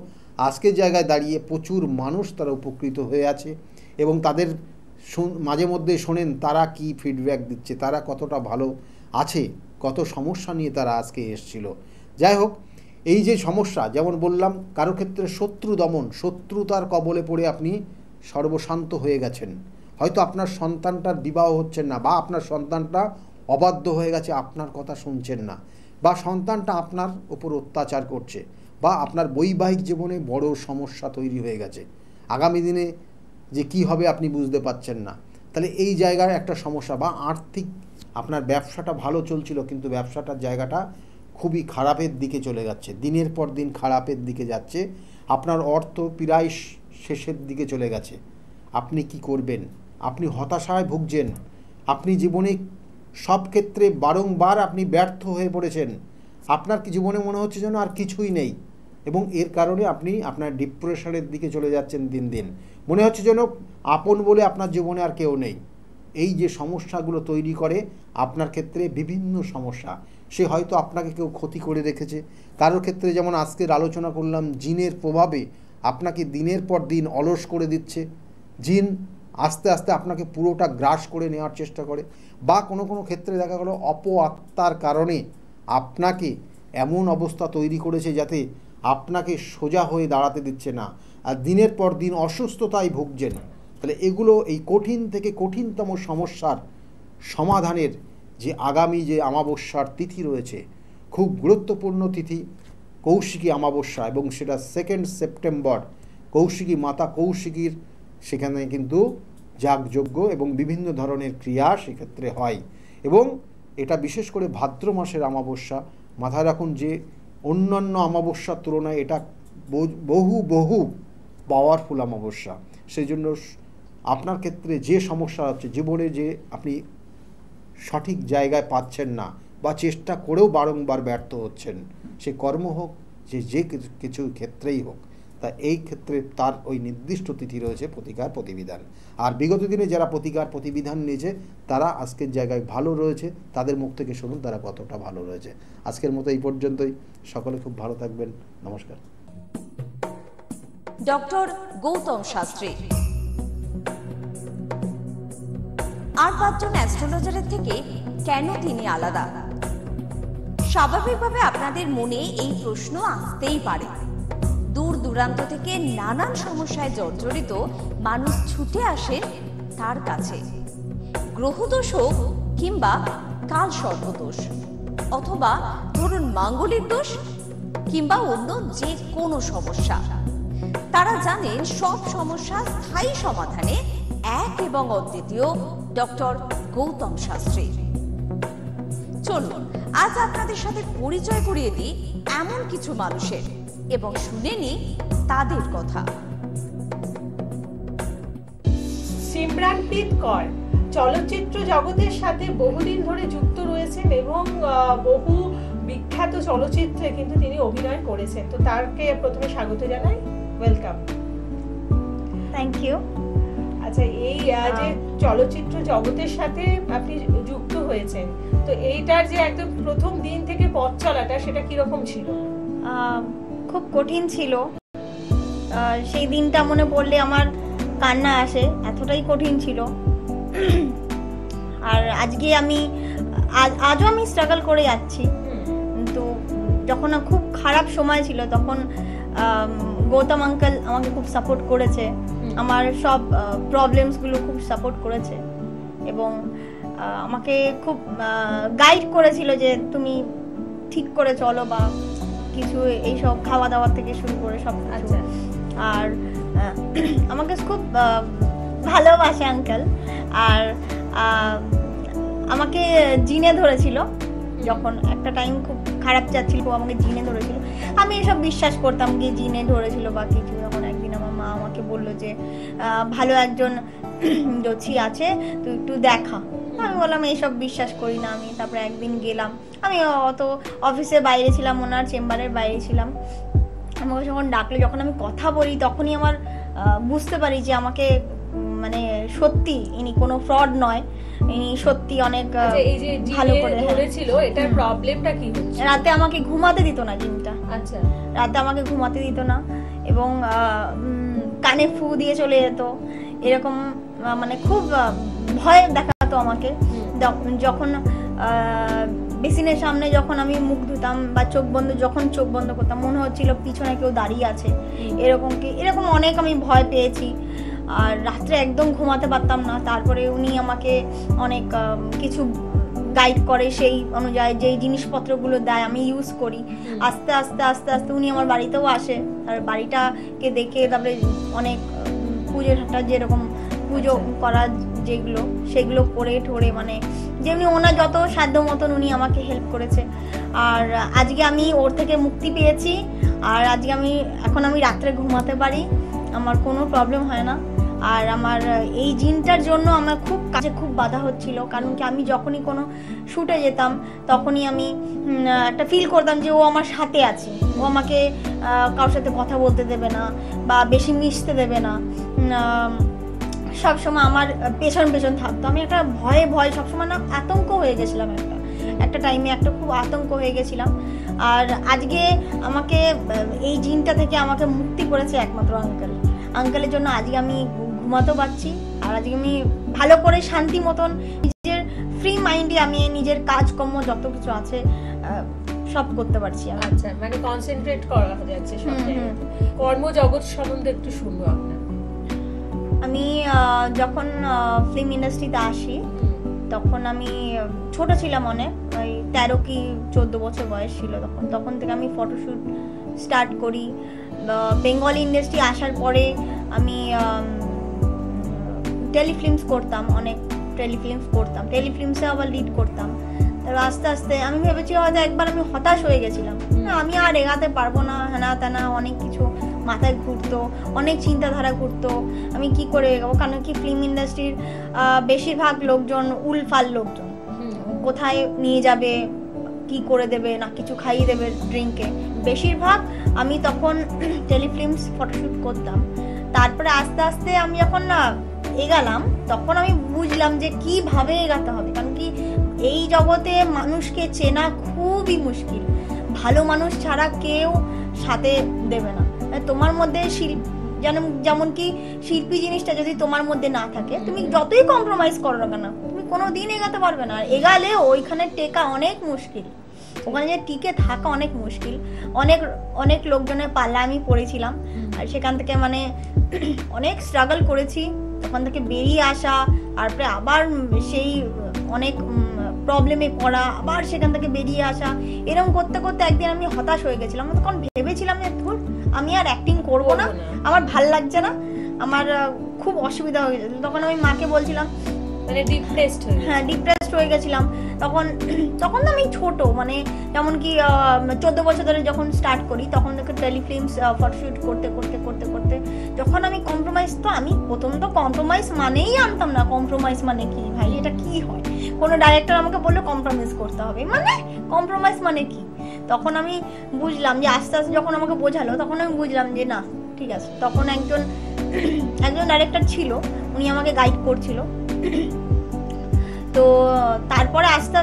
আজকের জায়গায় দাঁড়িয়ে প্রচুর মানুষ তারা উপকৃত হয়ে আছে। এবং তাদের মাঝে মধ্যে শোনেন তারা কি ফিডব্যাক দিচ্ছে, তারা কতটা ভালো আছে, কত সমস্যা নিয়ে তারা আজকে এসেছিল। যাই হোক, এই যে সমস্যা, যেমন বললাম কারো ক্ষেত্রে শত্রু দমন, শত্রুতার কবলে পড়ে আপনি সর্বশান্ত হয়ে গেছেন, হয়তো আপনার সন্তানটার বিবাহ হচ্ছে না, বা আপনার সন্তানটা অবাধ্য হয়ে গেছে, আপনার কথা শুনছেন না, বা সন্তানটা আপনার উপর অত্যাচার করছে, বা আপনার বৈবাহিক জীবনে বড় সমস্যা তৈরি হয়ে গেছে, আগামী দিনে যে কি হবে আপনি বুঝতে পারছেন না। তাহলে এই জায়গার একটা সমস্যা, বা আর্থিক আপনার ব্যবসাটা ভালো চলছিল কিন্তু ব্যবসাটার জায়গাটা খুবই খারাপের দিকে চলে যাচ্ছে, দিনের পর দিন খারাপের দিকে যাচ্ছে, আপনার অর্থ প্রায় শেষের দিকে চলে গেছে, আপনি কি করবেন? আপনি হতাশায় ভুগছেন, আপনি জীবনে সব ক্ষেত্রে বারংবার আপনি ব্যর্থ হয়ে পড়েছেন, আপনার কি জীবনে মনে হচ্ছে যেন আর কিছুই নেই, এবং এর কারণে আপনি আপনার ডিপ্রেশনের দিকে চলে যাচ্ছেন দিন দিন, মনে হচ্ছে যেন আপন বলে আপনার জীবনে আর কেউ নেই। এই যে সমস্যাগুলো তৈরি করে আপনার ক্ষেত্রে বিভিন্ন সমস্যা, সে হয়তো আপনাকে কেউ ক্ষতি করে রেখেছে, কারোর ক্ষেত্রে যেমন আজকের আলোচনা করলাম জিনের প্রভাবে আপনাকে দিনের পর দিন অলস করে দিচ্ছে, জিন আস্তে আস্তে আপনাকে পুরোটা গ্রাস করে নেওয়ার চেষ্টা করে, বা কোনো কোনো ক্ষেত্রে দেখা গেল আত্মার কারণে আপনাকে এমন অবস্থা তৈরি করেছে যাতে আপনাকে সোজা হয়ে দাঁড়াতে দিচ্ছে না, আর দিনের পর দিন অসুস্থতায় ভুগছেন। তাহলে এগুলো এই কঠিন থেকে কঠিনতম সমস্যার সমাধানের যে আগামী যে অমাবস্যার তিথি রয়েছে, খুব গুরুত্বপূর্ণ তিথি কৌশিকী অমাবস্যা, এবং সেটা 2 সেপ্টেম্বর, কৌশিকী মাতা কৌশিকীর সেখানে কিন্তু যাগযজ্ঞ এবং বিভিন্ন ধরনের ক্রিয়া সেক্ষেত্রে হয়। এবং এটা বিশেষ করে ভাদ্র মাসের অমাবস্যা, মাথায় রাখুন যে অন্যান্য অমাবস্যার তুলনায় এটা বহু বহু পাওয়ারফুল অমাবস্যা। সেই জন্য আপনার ক্ষেত্রে যে সমস্যা হচ্ছে জীবনে, যে আপনি সঠিক জায়গায় পাচ্ছেন না বা চেষ্টা করেও বারংবার ব্যর্থ হচ্ছেন, সে কর্ম হোক যে কিছু ক্ষেত্রেই হোক, তা এই ক্ষেত্রে তার ওই নির্দিষ্ট তিথি রয়েছে প্রতিকার প্রতিবিধান। আর বিগত দিনে যারা প্রতিকার প্রতিবিধান নিয়েছে তারা আজকের জায়গায় ভালো রয়েছে, তাদের মুখ থেকে শুনুন তারা কতটা ভালো রয়েছে। আজকের মতো এই পর্যন্তই, সকলে খুব ভালো থাকবেন, নমস্কার। ডক্টর গৌতম শাস্ত্রী। আর 5 জন অ্যাস্ট্রোলজারের থেকে কেন তিনি আলাদা? স্বাভাবিকভাবে আপনাদের মনে এই প্রশ্ন আসতেই পারে। দূর দূরান্ত থেকে নানান সমস্যায় জর্জরিত মানুষ ছুটে আসে তার কাছে। গ্রহদোষ হোক কিংবা কাল সর্পদোষ, অথবা ধরুন মাঙ্গলিক দোষ কিংবা অন্য যে কোনো সমস্যা, তারা জানেন সব সমস্যা স্থায়ী সমাধানে এক এবং অদ্বিতীয় ডক্টর গৌতম শাস্ত্রী। চলুন আজ আপনাদের সাথে পরিচয় করিয়ে দিই এমন কিছু মানুষের এবং শুনে নিই তাদের কথা। সিমরানপ্রীত কর চলচ্চিত্র জগতের সাথে বহুদিন ধরে যুক্ত রয়েছেন এবং বহু বিখ্যাত চলচ্চিত্রে কিন্তু তিনি অভিনয় করেছেন। তো তারকে প্রথমে স্বাগত জানাই, ওয়েলকাম। Thank you. আচ্ছা, এই যে চলচ্চিত্র জগতের সাথে আপনি যুক্ত হয়েছেন, তো এইটার যে একদম প্রথম দিন থেকে পথ চলাটা সেটা কিরকম ছিল? খুব কঠিন ছিল। সেই দিনটা মনে পড়লে আমার কান্না আসে, এতটাই কঠিন ছিল। আর আজকে আজও আমি স্ট্রাগল করে যাচ্ছি। তো যখন খুব খারাপ সময় ছিল তখন গৌতম আঙ্কেল আমাকে খুব সাপোর্ট করেছে, আমার সব প্রবলেমসগুলো খুব সাপোর্ট করেছে এবং আমাকে খুব গাইড করেছিল যে তুমি ঠিক করে চলো বা কিছু, এইসব খাওয়া দাওয়া থেকে শুরু করে সব কিছু। আর আমাকে খুব ভালোবাসে আঙ্কেল। আর আমাকে জিনে ধরেছিল যখন একটা টাইম খুব খারাপ যাচ্ছিল, আমাকে জিনে ধরেছিল। আমি এসব বিশ্বাস করতাম কি জিনে ধরেছিল বা কিছু। যখন একদিন আমার মা আমাকে বললো যে ভালো একজন জ্যোতিষী আছে, তুই একটু দেখা। আমি বললাম এইসব বিশ্বাস করি না আমি। তারপরে একদিন গেলাম, আমি অত অফিসের বাইরে ছিলাম, ওনার চেম্বারের বাইরে ছিলাম। আমাকে যখন ডাকলে, যখন আমি কথা বলি, তখনই আমার বুঝতে পারি যে আমাকে মানে সত্যি ইনি কোনো ফ্রড নয়, ইনি সত্যি অনেক ভালো করে ধরেছিল। এটার প্রবলেমটা কি হচ্ছে? রাতে আমাকে ঘুমাতে দিত না জিনটা। আচ্ছা, রাতে আমাকে ঘুমাতে দিত না এবং কানে ফু দিয়ে চলে যেত, এরকম মানে খুব ভয় দেখাতো আমাকে। যখন বেসিনের সামনে যখন আমি মুখ ধুতাম বা চোখ বন্ধ করতাম, মনে হচ্ছিল পিছনে কেউ দাঁড়িয়ে আছে, এরকম অনেক আমি ভয় পেয়েছি। আর রাত্রে একদম ঘুমাতে পারতাম না। তারপরে উনি আমাকে অনেক কিছু গাইড করে, সেই অনুযায়ী যেই জিনিসপত্রগুলো দেয় আমি ইউজ করি। আস্তে আস্তে উনি আমার বাড়িতেও আসে, আর বাড়িটাকে দেখে তারপরে অনেক পুজোটা যেরকম পুজো করা যেগুলো, সেগুলো করে ঠোরে, মানে যেমনি ওনার যত সাধ্য মতন উনি আমাকে হেল্প করেছে। আর আজকে আমি ওর থেকে মুক্তি পেয়েছি। আর আজকে এখন আমি রাত্রে ঘুমাতে পারি, আমার কোনো প্রবলেম হয় না। আর আমার এই জিনটার জন্য আমার কাজে খুব বাধা হচ্ছিল, কারণ কি আমি যখনই কোনো শুটে যেতাম তখনই আমি একটা ফিল করতাম যে ও আমার সাথে আছে, ও আমাকে কারোর সাথে কথা বলতে দেবে না বা বেশি মিশতে দেবে না, সবসময় আমার পেছন থাকতো। আমি একটা ভয় সবসময় না আতঙ্ক হয়ে গেছিলাম, একটা টাইমে খুব আতঙ্ক হয়ে গেছিলাম। আর আজকে আমাকে এই জিনটা থেকে আমাকে মুক্তি করেছে একমাত্র আঙ্কেলের জন্য আজকে আমি ঘুমাতে পারছি। আর আজকে আমি ভালো করে শান্তি মতন নিজের ফ্রি মাইন্ডে আমি নিজের কাজকর্ম যত কিছু আছে সব করতে পারছি। আচ্ছা, মানে কনসেন্ট্রেট করা যাচ্ছে সব জায়গায়। কর্মজগৎ সম্বন্ধে একটু শুনবো আপনার। আমি যখন ফিল্ম ইন্ডাস্ট্রিতে আসি তখন আমি ছোট ছিলাম অনেক, ওই 13 কি 14 বছর বয়স ছিল তখন থেকে আমি ফটোশ্যুট স্টার্ট করি। বেঙ্গলি ইন্ডাস্ট্রি আসার পরে আমি টেলিফিল্মস করতাম, অনেক টেলিফিল্মসে আবার লিড করতাম। তারপর আস্তে আস্তে আমি ভেবেছি হয়তো একবার আমি হতাশ হয়ে গেছিলাম, আমি আর এগাতে পারবো না, হ্যানা তেনা অনেক কিছু মাথায় ঘুরতো, অনেক চিন্তাধারা ঘুরতো, আমি কি করে এগোবো। কারণ কি ফিল্ম ইন্ডাস্ট্রির বেশিরভাগ লোকজন উলফাল লোকজন, কোথায় নিয়ে যাবে, কি করে দেবে, না কিছু খাইয়ে দেবে ড্রিঙ্কে, বেশিরভাগ। আমি তখন টেলিফিল্মস ফটোশ্যুট করতাম। তারপরে আস্তে আস্তে আমি যখন এগালাম তখন আমি বুঝলাম যে কিভাবে এগাতে হবে। কারণ কি এই জগতে মানুষকে চেনা খুবই মুশকিল, ভালো মানুষ ছাড়া কেউ সাথে দেবে না। তোমার মধ্যে যেমন কি শিল্পী জিনিসটা যদি তোমার মধ্যে না থাকে, তুমি যতই কম্প্রোমাইজ করো না কেন, তুমি কোনোদিন এগাতে পারবে না। আর এগালে ওইখানে টেকা অনেক মুশকিল, ওখানে যে টিকে থাকা অনেক মুশকিল। অনেক অনেক লোকজনের পাল্লা আমি পড়েছিলাম, আর সেখান থেকে মানে অনেক স্ট্রাগল করেছি। তখন থেকে বেরিয়ে আসা, তারপরে আবার সেই অনেক প্রবলেমে পড়া, আবার সেখান থেকে বেরিয়ে আসা, এরকম করতে করতে একদিন আমি হতাশ হয়ে গেছিলাম। তখন ভেবেছিলাম যে ধুর, আমি আর অ্যাক্টিং করবো না, আমার ভাল লাগছে না, আমার খুব অসুবিধা হয়ে গেছিল। তখন আমি মাকে বলছিলাম, মানে ডিপ্রেসড হয়ে গেছিলাম। তখন আমি ছোট, মানে যেমন কি 14 বছর ধরে যখন স্টার্ট করি, তখন থেকে টেলিফিল্মস ফটোশুট করতে করতে করতে করতে যখন আমি কম্প্রোমাইজ, তো আমি প্রথম তো কম্প্রোমাইজ মানেই আনতাম না। কম্প্রোমাইজ মানে কি ভাই, এটা কি হয়? কোনো ডাইরেক্টর আমাকে বললো কম্প্রোমাইজ করতে হবে, মানে কম্প্রোমাইজ মানে কি? তখন আমি বুঝলাম যে আস্তে আস্তে যখন আমাকে বোঝালো, তখন আমি বুঝলাম যে না ঠিক আছে। তখন একজন ডাইরেক্টর ছিল, উনি আমাকে গাইড করছিল। তো তারপরে আস্তে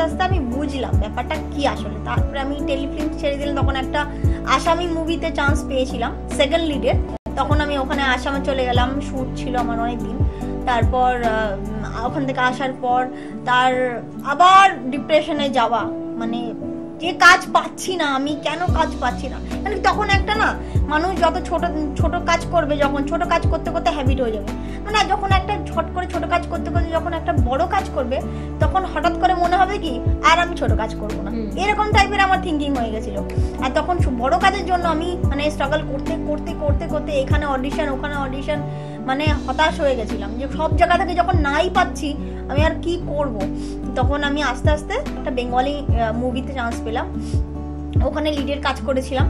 আস্তে আমি বুঝলাম ব্যাপারটা কি আসলে। তারপরে আমি টেলিফিল্ম ছেড়ে দিলাম। তখন একটা আসামি মুভিতে চান্স পেয়েছিলাম সেকেন্ড লিডে। তখন আমি ওখানে আসামে চলে গেলাম, শুট ছিল আমার অনেক দিন। তারপর ওখান থেকে আসার পর তার আবার ডিপ্রেশনে যাওয়া, মানে যে কাজ পাচ্ছি না, আমি কেন কাজ পাচ্ছি না। মানে তখন একটা না, মানুষ যত ছোট ছোট কাজ করবে, যখন ছোট কাজ করতে করতে হ্যাবিট হয়ে যাবে, মানে যখন একটা ঝট করে ছোট কাজ করতে করতে যখন একটা বড় কাজ করবে, তখন হঠাৎ করে মনে হবে কি আর আমি ছোট কাজ করবো না, এরকম টাইপের আমার থিঙ্কিং হয়ে গেছিল। আর তখন বড় কাজের জন্য আমি মানে স্ট্রাগল করতে করতে করতে করতে এখানে অডিশন ওখানে অডিশন, মানে হতাশ হয়ে গেছিলাম যে সব জায়গা থেকে যখন নাই পাচ্ছি আমি আর কি করব। তখন আমি আস্তে আস্তে একটা বেঙ্গলি মুভিতে চান্স পেলাম, ওখানে লিডের কাজ করেছিলাম,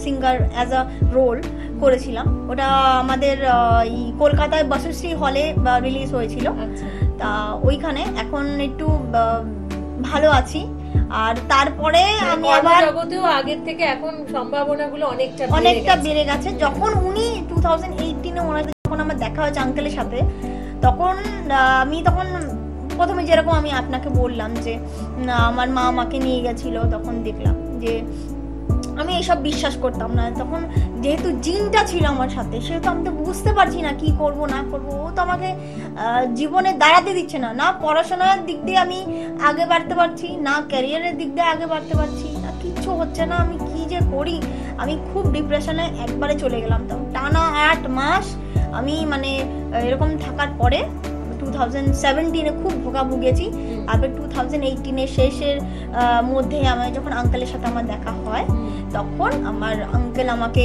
সিঙ্গার অ্যাজ আ রোল করেছিলাম। ওটা আমাদের কলকাতায় বাসুশ্রী হলে রিলিজ হয়েছিল। তা ওইখানে এখন একটু ভালো আছি। আর তারপরে আমি আবার জগতেও আগের থেকে এখন সম্ভাবনাগুলো অনেকটা বেড়ে গেছে। যখন উনি 2018-এ ওনার যখন আমার দেখা হয়েছে আঙ্কেলের সাথে, তখন আমি প্রথমে যেরকম আমি আপনাকে বললাম যে আমার মা আমাকে নিয়ে গেছিল, তখন দেখলাম যে আমি এইসব বিশ্বাস করতাম না। তখন যেহেতু জিনটা ছিল আমার সাথে, সেহেতু আমি তো বুঝতে পারছি না কি করব না করব। ও তো আমাকে জীবনে দাঁড়াতে দিচ্ছে না, না পড়াশোনার দিক দিয়ে আমি আগে বাড়তে পারছি, না ক্যারিয়ারের দিক দিয়ে আগে বাড়তে পারছি, না কিচ্ছু হচ্ছে না। আমি কি যে করি, আমি খুব ডিপ্রেশনে একবারে চলে গেলাম। তো টানা 8 মাস আমি মানে এরকম থাকার পরে 2017-এ খুব ভুগেছি। তারপর 2018-এর শেষের মধ্যে আমার যখন আঙ্কেলের সাথে আমার দেখা হয়, তখন আমার আঙ্কেল আমাকে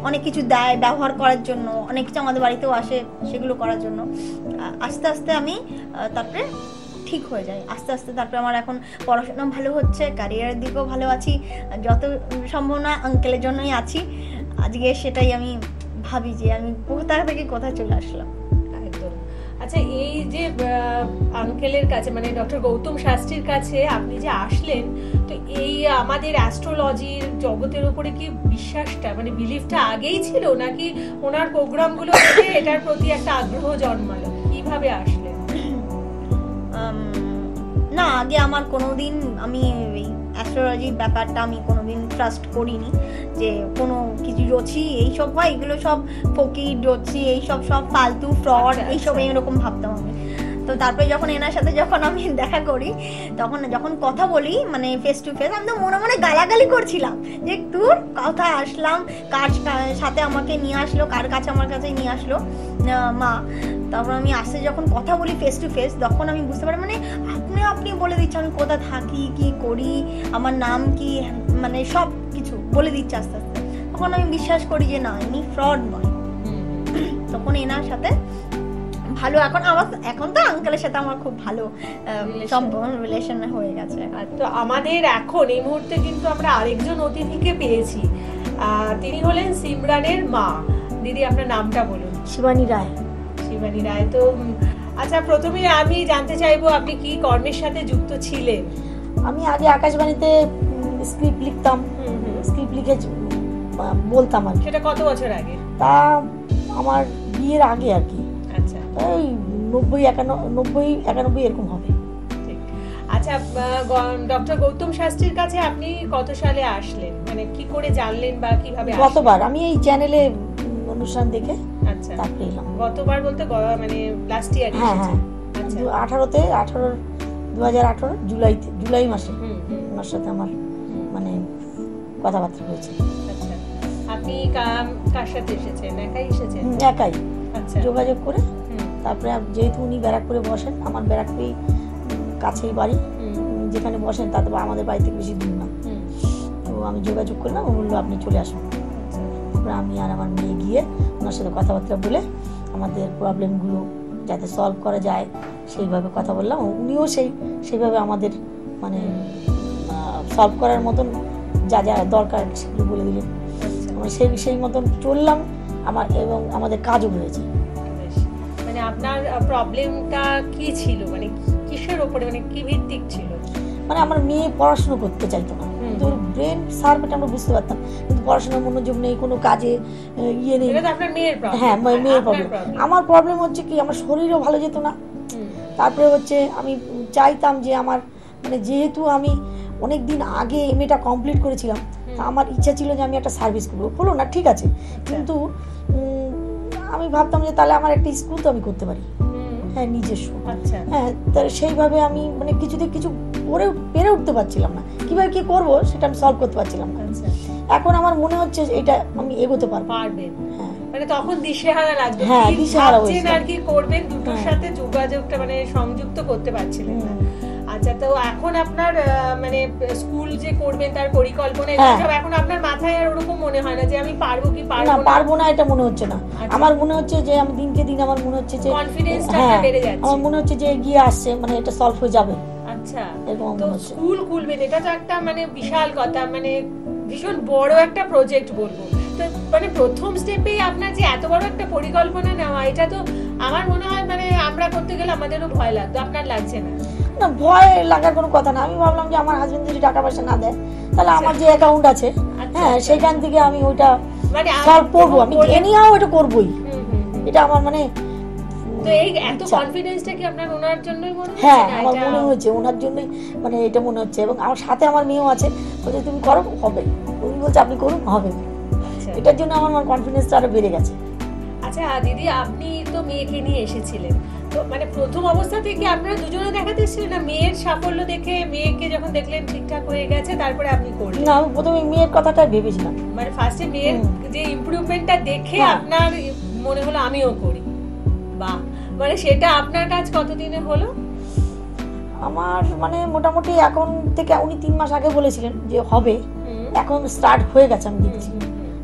অনেক কিছু দেয় ব্যবহার করার জন্য, অনেক কিছু আমাদের বাড়িতেও আসে সেগুলো করার জন্য। আস্তে আস্তে আমি তারপরে ঠিক হয়ে যায়, আস্তে আস্তে। তারপরে আমার এখন পড়াশোনা ভালো হচ্ছে, ক্যারিয়ারের দিকেও ভালো আছি, যত সম্ভব না আঙ্কেলের জন্যই আছি। আজকে সেটাই আমি ভাবি যে আমি কোথা থেকে কোথায় চলে আসলাম। আচ্ছা, এই যে আঙ্কেলের কাছে মানে ডক্টর গৌতম শাস্ত্রীর কাছে আপনি যে আসলেন, তো এই আমাদের অ্যাস্ট্রোলজির জগতের উপরে কি বিশ্বাসটা মানে বিলিফটা আগেই ছিল, নাকি ওনার প্রোগ্রামগুলো দেখে এটার প্রতি একটা আগ্রহ জন্মালো? কিভাবে আসলেন? না, আগে আমার কোনোদিন আমি অ্যাস্ট্রোলজির ব্যাপারটা আমি কোনোদিন ট্রাস্ট করিনি, যে কোনো কিছু জ্যোতিষী এইসব হয়, এগুলো সব ফকির জ্যোতিষী এইসব সব ফালতু ফ্রড এইসব এরকম ভাবতাম আমি। তো তারপরে যখন এনার সাথে যখন আমি দেখা করি, তখন যখন কথা বলি মানে ফেস টু ফেস, আমি তো মনে মনে গালাগালি করছিলাম যে তোর কথা আসলাম, কার সাথে আমাকে নিয়ে আসলো, কার কাছে আমার কাছে নিয়ে আসলো মা। তারপর আমি আসতে যখন কথা বলি ফেস টু ফেস, তখন আমি বুঝতে পারি মানে আপনি বলে দিচ্ছে আমি কোথায় থাকি, কি করি, আমার নাম কি, মানে সব কিছু বলে দিচ্ছে আস্তে আস্তে। তখন আমি বিশ্বাস করি যে না, ইনি ফ্রড নয়। তখন এনার সাথে ভালো এখন তো আঙ্কেলের সাথে আমার খুব ভালো সম্পর্ক রিলেশন হয়ে গেছে। তো আমাদের এখন এই মুহূর্তে কিন্তু আমরা আরেকজন অতিথিকে পেয়েছি, তিনি হলেন সিমরানের মা। দিদি, আপনার নামটা বলুন। শিবানী রায়। শিবানী রায়। তো আচ্ছা, প্রথমে আমি জানতে চাইবো আপনি কি কর্মের সাথে যুক্ত ছিলেন? আমি আগে আকাশবাণীতে স্ক্রিপ্ট লিখতাম, স্ক্রিপ্ট লিখে বলতাম। আর সেটা কত বছর আগে? তা আমার বিয়ের আগে আর কি। আচ্ছা, এই 90-91 এরকম হবে। আচ্ছা, ডক্টর গৌতম শাস্ত্রীর কাছে আপনি কত সালে আসলেন, মানে কি করে জানলেন বা কিভাবে আসলেন? গতবার আমি এই চ্যানেলে অনুষ্ঠান দেখে আচ্ছা, তারপরে এলাম। গতবার বলতে মানে লাস্ট ইয়ার? হ্যাঁ হ্যাঁ, আচ্ছা, 2018 জুলাই মাসে আমার সাথে আমার মানে কথাবার্তা হয়েছে। আচ্ছা, আপনি কার সাথে এসেছেন? একাই এসেছেন? একাই। আচ্ছা, যোগাযোগ করে তারপরে যেহেতু উনি ব্যারাকপুরে বসেন, আমার ব্যারাকপুরেই কাছেই বাড়ি, যেখানে বসেন তাতে আমাদের বাড়ি থেকে বেশি দূর না, তো আমি যোগাযোগ করলাম, ও বললো আপনি চলে আসুন। তারপরে আমি আর আমার মেয়ে গিয়ে ওনার সাথে কথাবার্তা বলে আমাদের প্রবলেমগুলো যাতে সলভ করা যায় সেইভাবে কথা বললাম। উনিও সেইভাবে আমাদের মানে সলভ করার মতন যা যা দরকার সেগুলো বলে দিলেন। আমরা সেই মতন চললাম এবং আমাদের কাজও হয়েছে। মানে আপনার প্রবলেমটা কি ছিল, মানে কিসের উপরে, মানে কি ভিত্তিক ছিল? মানে আমার মেয়ে পড়াশোনা করতে চাইতো না, কিন্তু ওর ব্রেন শার্প, এটা আমরা বুঝতে পারতাম, কিন্তু পড়াশোনার মনোযোগ নেই, কোনো কাজে ইয়ে নেই। এটা তো আপনার মেয়ের প্রবলেম? হ্যাঁ, মেয়ের প্রবলেম। আমার প্রবলেম হচ্ছে কি, আমার শরীরও ভালো যেত না। তারপরে হচ্ছে আমি চাইতাম যে আমার মানে যেহেতু আমি অনেক দিন আগে এমএটা কমপ্লিট করেছিলাম, তা আমার ইচ্ছা ছিল যে আমি একটা সার্ভিস করবো। হলো না, ঠিক আছে, কিন্তু আমি ভাবতাম যে তাহলে আমার একটা স্কুল তো আমি করতে পারি, হ্যাঁ, নিজস্ব। আচ্ছা, হ্যাঁ, তাহলে সেইভাবে আমি মানে কিছুতে কিছু পেরে উঠতে পারছিলাম না, কিভাবে কি করবো সেটা আমি সলভ করতে পারছিলাম না। এখন আমার মনে হচ্ছে এটা আমি এগোতে পারবেন। হ্যাঁ, মানে তখন দিশেহারা লাগবে। হ্যাঁ, দিশেহারা হয়েছে আর কি করবেন, দুটোর সাথে যোগাযোগটা মানে সংযুক্ত করতে পারছিলেন না। আচ্ছা, তো এখন আপনার মানে স্কুল যে করবেন তার পরিকল্পনা সব এখন আপনার মাথায় আর ওরকম মনে হয় না যে আমি পারবো কি পারবো না, এটা মনে হচ্ছে না। আমার মনে হচ্ছে যে আমি দিনকে দিন আমার মনে হচ্ছে যে কনফিডেন্সটা বেড়ে যাচ্ছে, আমার মনে হচ্ছে যে এগিয়ে আসছে, মানে এটা সলভ হয়ে যাবে। আচ্ছা, তো স্কুল খুলবেন, এটা তো একটা মানে বিশাল কথা, মানে ভীষণ বড় একটা প্রজেক্ট বলবো। তো মানে প্রথম স্টেপে আপনার যে এত বড় একটা পরিকল্পনা নেওয়া, এটা তো আমার মনে হয় মানে আমরা করতে গেলে আমাদেরও ভয় লাগতো, আপনার লাগছে না? না, ভয় লাগার কোনো কথা না। আমি ভাবলাম যে আমার হাজবেন্ড যদি টাকা পয়সা না দেয়, তাহলে আমার যে অ্যাকাউন্ট আছে, হ্যাঁ, সেখান থেকে আমি ওইটা মানে সলভ করবো। আমি এনিহাও এটা করবোই, এটা আমার মানে। তো এই এত কনফিডেন্সটা কি আপনার ওনার জন্যই মনে হচ্ছে? হ্যাঁ, আমার মনে হচ্ছে ওনার জন্যই, মানে এটা মনে হচ্ছে। এবং আমার সাথে আমার মেয়েও আছে, বলছে তুমি করো, হবে। উনি বলছে আপনি করুন, হবে। এটার জন্য আমার কনফিডেন্সটা আরো বেড়ে গেছে। আচ্ছা দিদি, আপনি তো মেয়েকে নিয়ে এসেছিলেন, তো মানে প্রথম অবস্থা থেকে আপনারা দুজনে দেখাতে এসেছিলেন না? মেয়ের সাফল্য দেখে, মেয়েকে যখন দেখলেন ঠিকঠাক হয়ে গেছে, তারপরে আপনি করলেন? না, আমি প্রথমে মেয়ের কথাটা ভেবেছিলাম। মানে ফার্স্টে মেয়ের যে ইমপ্রুভমেন্টটা দেখে আপনার মনে হলো আমিও করি। বাহ, মানে সেটা আপনার কাজ কতদিনে হলো? আমার মানে মোটামুটি এখন থেকে, উনি 3 মাস আগে বলেছিলেন যে হবে, এখন স্টার্ট হয়ে গেছে আমি দেখছি।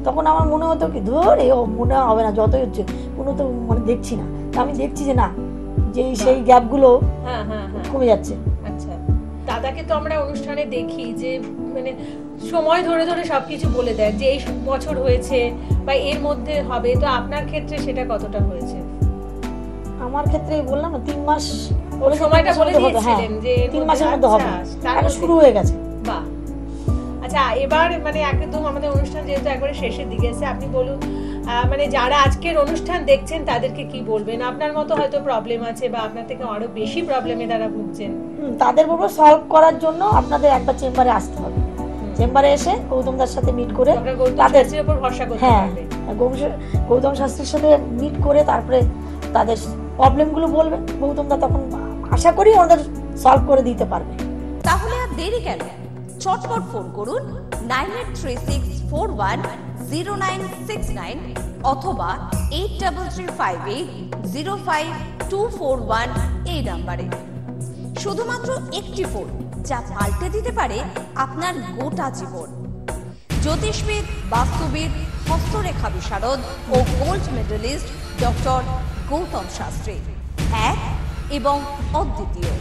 তখন আমার মনে হতো কি ধর এ মনে হবে না, যতই হচ্ছে কোনো তো মানে দেখছি না, আমি দেখছি যে না, যে সেই গ্যাপগুলো কমে যাচ্ছে। আচ্ছা, দাদাকে তো আমরা অনুষ্ঠানে দেখি যে মানে সময় ধরে ধরে সবকিছু বলে দেয় যে এই বছর হয়েছে বা এর মধ্যে হবে, তো আপনার ক্ষেত্রে সেটা কতটা হয়েছে? আমার ক্ষেত্রে বললাম না 3 মাস ওই সময়টা বলে দিয়েছিলেন যে 3 মাসের মধ্যে হবে, এখন শুরু হয়ে গেছে। বাহ। আচ্ছা, এবার মানে একদম আমাদের অনুষ্ঠান যেহেতু একবারে শেষের দিকে এসে, আপনি বলুন মানে যারা আজকের অনুষ্ঠান দেখছেন তাদেরকে কি বলবেন? আপনার মতো হয়তো প্রবলেম আছে বা আপনার থেকে আরো বেশি প্রবলেমে তারা ভুগছেন, তাদের বলবো সলভ করার জন্য আপনাদের একবার চেম্বারে আসতে হবে। চেম্বারে এসে গৌতম দার সাথে মিট করে, তাদের উপর ভরসা করতে হবে। গৌতম শাস্ত্রীর সাথে মিট করে তারপরে তাদের প্রবলেমগুলো বলবে, গৌতম দা তখন আশা করি ওদের সলভ করে দিতে পারবে। তাহলে আর দেরি কেন, চটপট ফোন করুন 9836410969 অথবা 8335805241 এই নাম্বারে। শুধুমাত্র একটি ফোন, যা পাল্টে দিতে পারে আপনার গোটা জীবন। জ্যোতিষবিদ, বাস্তুবিদ, হস্তরেখা বিশারদ ও gold medallist doctor Gautam Shastri, এক এবং অদ্বিতীয়।